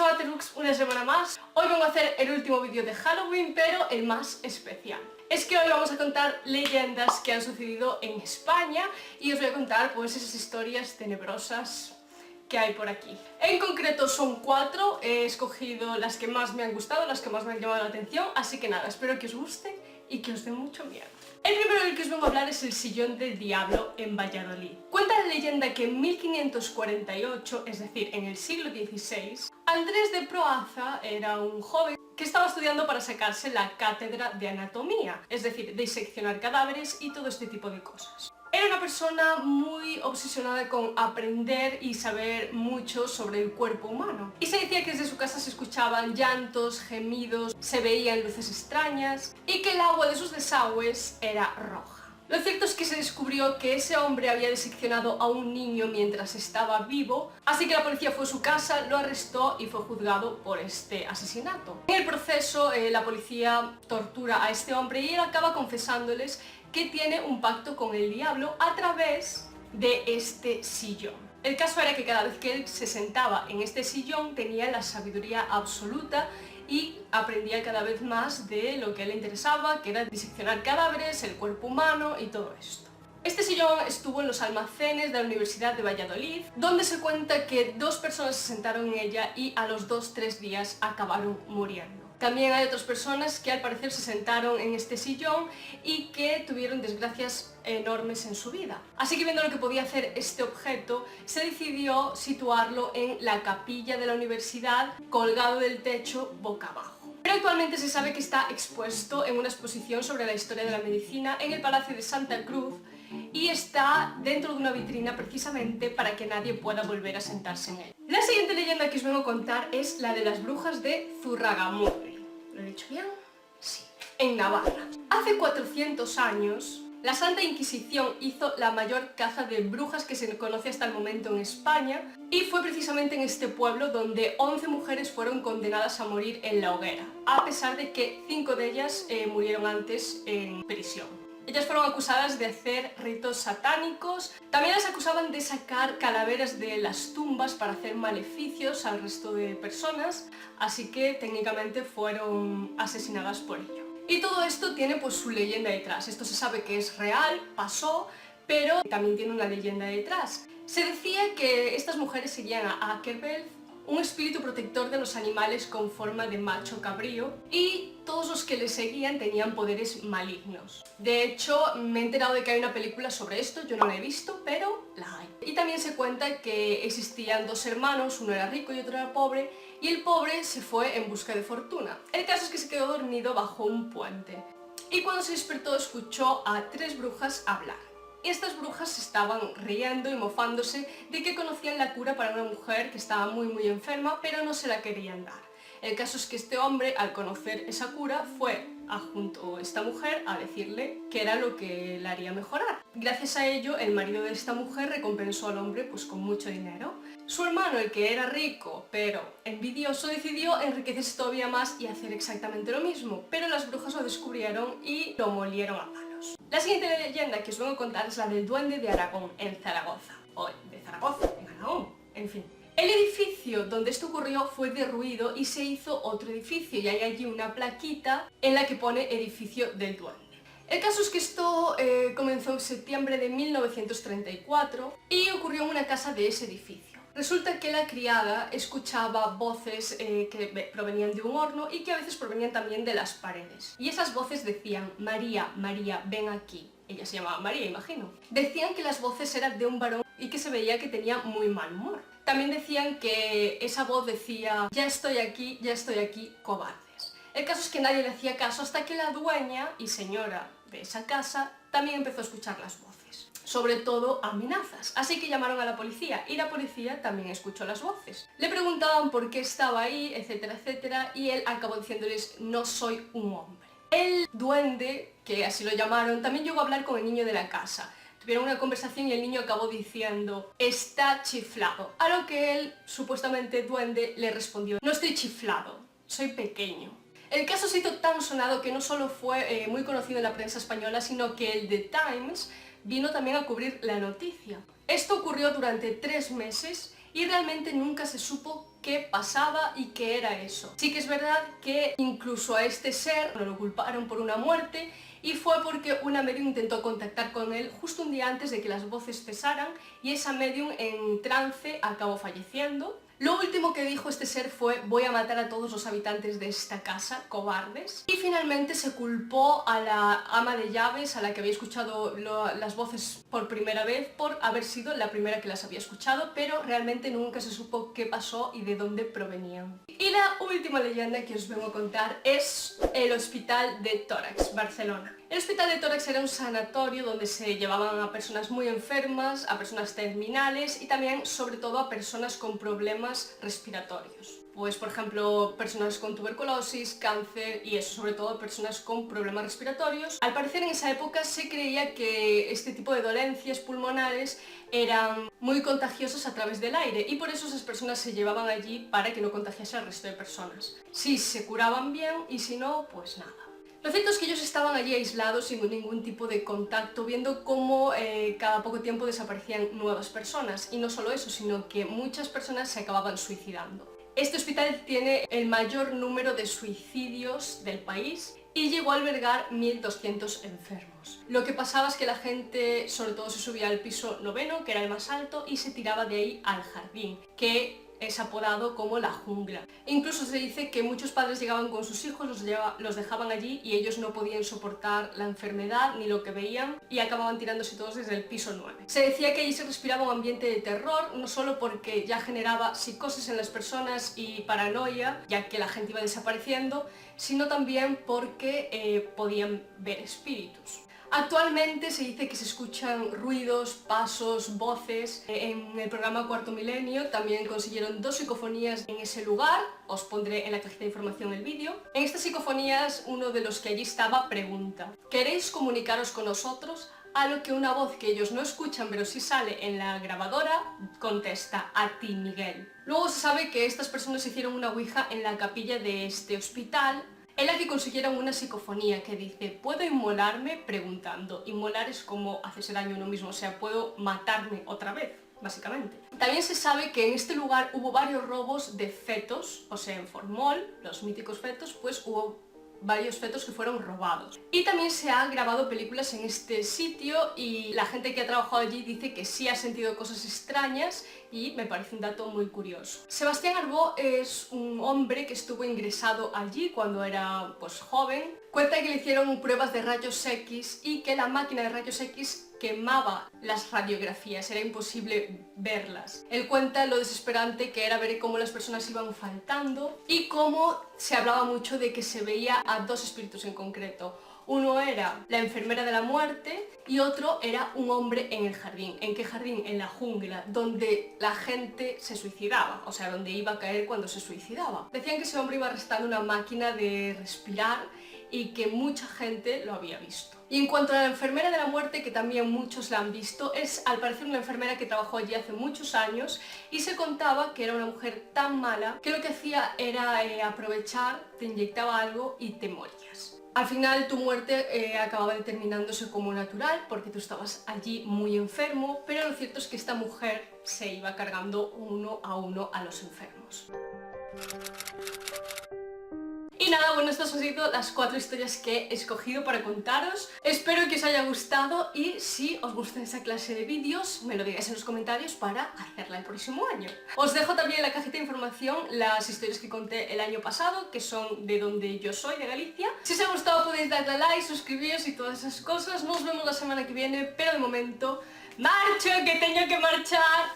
a Baterux una semana más. Hoy vengo a hacer el último vídeo de Halloween, pero el más especial. Es que hoy vamos a contar leyendas que han sucedido en España y os voy a contar pues esas historias tenebrosas que hay por aquí. En concreto son 4, he escogido las que más me han gustado, las que más me han llamado la atención, así que nada, espero que os guste y que os dé mucho miedo. El primero del que os vengo a hablar es el Sillón del Diablo en Valladolid. Cuenta la leyenda que en 1548, es decir, en el siglo XVI, Andrés de Proaza era un joven que estaba estudiando para sacarse la cátedra de anatomía, es decir, diseccionar cadáveres y todo este tipo de cosas. Era una persona muy obsesionada con aprender y saber mucho sobre el cuerpo humano. Y se decía que desde su casa se escuchaban llantos, gemidos, se veían luces extrañas y que el agua de sus desagües era roja. Lo cierto es que se descubrió que ese hombre había diseccionado a un niño mientras estaba vivo, así que la policía fue a su casa, lo arrestó y fue juzgado por este asesinato. En el proceso, la policía tortura a este hombre y él acaba confesándoles que tiene un pacto con el diablo a través de este sillón. El caso era que cada vez que él se sentaba en este sillón tenía la sabiduría absoluta y aprendía cada vez más de lo que a él le interesaba, que era diseccionar cadáveres, el cuerpo humano y todo esto. Este sillón estuvo en los almacenes de la Universidad de Valladolid, donde se cuenta que 2 personas se sentaron en ella y a los 2-3 días acabaron muriendo. También hay otras personas que al parecer se sentaron en este sillón y que tuvieron desgracias enormes en su vida. Así que viendo lo que podía hacer este objeto, se decidió situarlo en la capilla de la universidad, colgado del techo boca abajo. Pero actualmente se sabe que está expuesto en una exposición sobre la historia de la medicina en el Palacio de Santa Cruz y está dentro de una vitrina precisamente para que nadie pueda volver a sentarse en él. La siguiente leyenda que os vengo a contar es la de las brujas de Zurragamurri. ¿Lo he dicho bien? Sí. En Navarra. Hace 400 años, la Santa Inquisición hizo la mayor caza de brujas que se conoce hasta el momento en España y fue precisamente en este pueblo donde 11 mujeres fueron condenadas a morir en la hoguera, a pesar de que 5 de ellas murieron antes en prisión. Ellas fueron acusadas de hacer ritos satánicos, también las acusaban de sacar calaveras de las tumbas para hacer maleficios al resto de personas, así que técnicamente fueron asesinadas por ello. Y todo esto tiene pues su leyenda detrás, esto se sabe que es real, pasó, pero también tiene una leyenda detrás. Se decía que estas mujeres seguían a Akerbelth, un espíritu protector de los animales con forma de macho cabrío, y todos los que le seguían tenían poderes malignos. De hecho, me he enterado de que hay una película sobre esto, yo no la he visto, pero la hay. Y también se cuenta que existían 2 hermanos, uno era rico y otro era pobre, y el pobre se fue en busca de fortuna. El caso es que se quedó dormido bajo un puente, y cuando se despertó escuchó a 3 brujas hablar. Estas brujas estaban riendo y mofándose de que conocían la cura para una mujer que estaba muy enferma, pero no se la querían dar. El caso es que este hombre, al conocer esa cura, fue junto a esta mujer a decirle que era lo que la haría mejorar. Gracias a ello, el marido de esta mujer recompensó al hombre pues con mucho dinero. Su hermano, el que era rico pero envidioso, decidió enriquecerse todavía más y hacer exactamente lo mismo, pero las brujas lo descubrieron y lo molieron a palos. La siguiente leyenda que os vengo a contar es la del Duende de Aragón en Zaragoza, o de Zaragoza, en Aragón, en fin. El edificio donde esto ocurrió fue derruido y se hizo otro edificio y hay allí una plaquita en la que pone edificio del duende. El caso es que esto comenzó en septiembre de 1934 y ocurrió en una casa de ese edificio. Resulta que la criada escuchaba voces que provenían de un horno y que a veces provenían también de las paredes. Y esas voces decían: María, María, ven aquí. Ella se llamaba María, imagino. Decían que las voces eran de un varón y que se veía que tenía muy mal humor. También decían que esa voz decía: ya estoy aquí, cobardes. El caso es que nadie le hacía caso hasta que la dueña y señora de esa casa también empezó a escuchar las voces. Sobre todo amenazas, así que llamaron a la policía y la policía también escuchó las voces. Le preguntaban por qué estaba ahí, etcétera, etcétera, y él acabó diciéndoles: no soy un hombre. El duende, que así lo llamaron, también llegó a hablar con el niño de la casa. Tuvieron una conversación y el niño acabó diciendo: está chiflado. A lo que él, supuestamente duende, le respondió: no estoy chiflado, soy pequeño. El caso se hizo tan sonado que no solo fue muy conocido en la prensa española, sino que el The Times vino también a cubrir la noticia. Esto ocurrió durante 3 meses y realmente nunca se supo qué pasaba y qué era eso. Sí que es verdad que incluso a este ser lo culparon por una muerte y fue porque una medium intentó contactar con él justo un día antes de que las voces cesaran y esa medium en trance acabó falleciendo. Lo último que dijo este ser fue: voy a matar a todos los habitantes de esta casa, cobardes. Y finalmente se culpó a la ama de llaves, a la que había escuchado las voces por primera vez, por haber sido la primera que las había escuchado, pero realmente nunca se supo qué pasó y de dónde provenían. Y la última leyenda que os vengo a contar es el Hospital de Tórax, Barcelona. El Hospital de Tórax era un sanatorio donde se llevaban a personas muy enfermas, a personas terminales y también, sobre todo, a personas con problemas respiratorios. Pues, por ejemplo, personas con tuberculosis, cáncer y eso, sobre todo personas con problemas respiratorios. Al parecer en esa época se creía que este tipo de dolencias pulmonares eran muy contagiosas a través del aire y por eso esas personas se llevaban allí para que no contagiase al resto de personas. Si se curaban bien y si no, pues nada. Lo cierto es que ellos estaban allí aislados sin ningún tipo de contacto, viendo cómo cada poco tiempo desaparecían nuevas personas. Y no solo eso, sino que muchas personas se acababan suicidando. Este hospital tiene el mayor número de suicidios del país y llegó a albergar 1.200 enfermos. Lo que pasaba es que la gente sobre todo se subía al piso 9º, que era el más alto, y se tiraba de ahí al jardín, que es apodado como la jungla. Incluso se dice que muchos padres llegaban con sus hijos, los dejaban allí y ellos no podían soportar la enfermedad ni lo que veían y acababan tirándose todos desde el piso 9. Se decía que allí se respiraba un ambiente de terror, no solo porque ya generaba psicosis en las personas y paranoia, ya que la gente iba desapareciendo, sino también porque podían ver espíritus. Actualmente se dice que se escuchan ruidos, pasos, voces. En el programa Cuarto Milenio también consiguieron 2 psicofonías en ese lugar. Os pondré en la cajita de información el vídeo. En estas psicofonías uno de los que allí estaba pregunta: ¿queréis comunicaros con nosotros? A lo que una voz que ellos no escuchan pero sí sale en la grabadora contesta: a ti, Miguel. Luego se sabe que estas personas hicieron una ouija en la capilla de este hospital en la que consiguieron una psicofonía que dice: ¿puedo inmolarme? Preguntando. Inmolar es como hacerse daño a uno mismo, o sea, ¿puedo matarme otra vez? Básicamente. También se sabe que en este lugar hubo varios robos de fetos, o sea, en Formol, los míticos fetos, pues hubo varios fetos que fueron robados. Y también se han grabado películas en este sitio y la gente que ha trabajado allí dice que sí ha sentido cosas extrañas y me parece un dato muy curioso. Sebastián Arbó es un hombre que estuvo ingresado allí cuando era pues joven. Cuenta que le hicieron pruebas de rayos X y que la máquina de rayos X quemaba las radiografías, era imposible verlas. Él cuenta lo desesperante que era ver cómo las personas iban faltando y cómo se hablaba mucho de que se veía a 2 espíritus en concreto. Uno era la enfermera de la muerte y otro era un hombre en el jardín. ¿En qué jardín? En la jungla, donde la gente se suicidaba, o sea, donde iba a caer cuando se suicidaba. Decían que ese hombre iba arrastrando una máquina de respirar y que mucha gente lo había visto. Y en cuanto a la enfermera de la muerte, que también muchos la han visto, es al parecer una enfermera que trabajó allí hace muchos años y se contaba que era una mujer tan mala que lo que hacía era aprovechar, te inyectaba algo y te morías. Al final tu muerte acababa determinándose como natural porque tú estabas allí muy enfermo, pero lo cierto es que esta mujer se iba cargando uno a los enfermos. Y nada, bueno, estas han sido las 4 historias que he escogido para contaros. Espero que os haya gustado y si os gusta esa clase de vídeos, me lo digáis en los comentarios para hacerla el próximo año. Os dejo también en la cajita de información las historias que conté el año pasado, que son de donde yo soy, de Galicia. Si os ha gustado podéis darle a like, suscribiros y todas esas cosas. Nos vemos la semana que viene, pero de momento, ¡marcho, que tengo que marchar!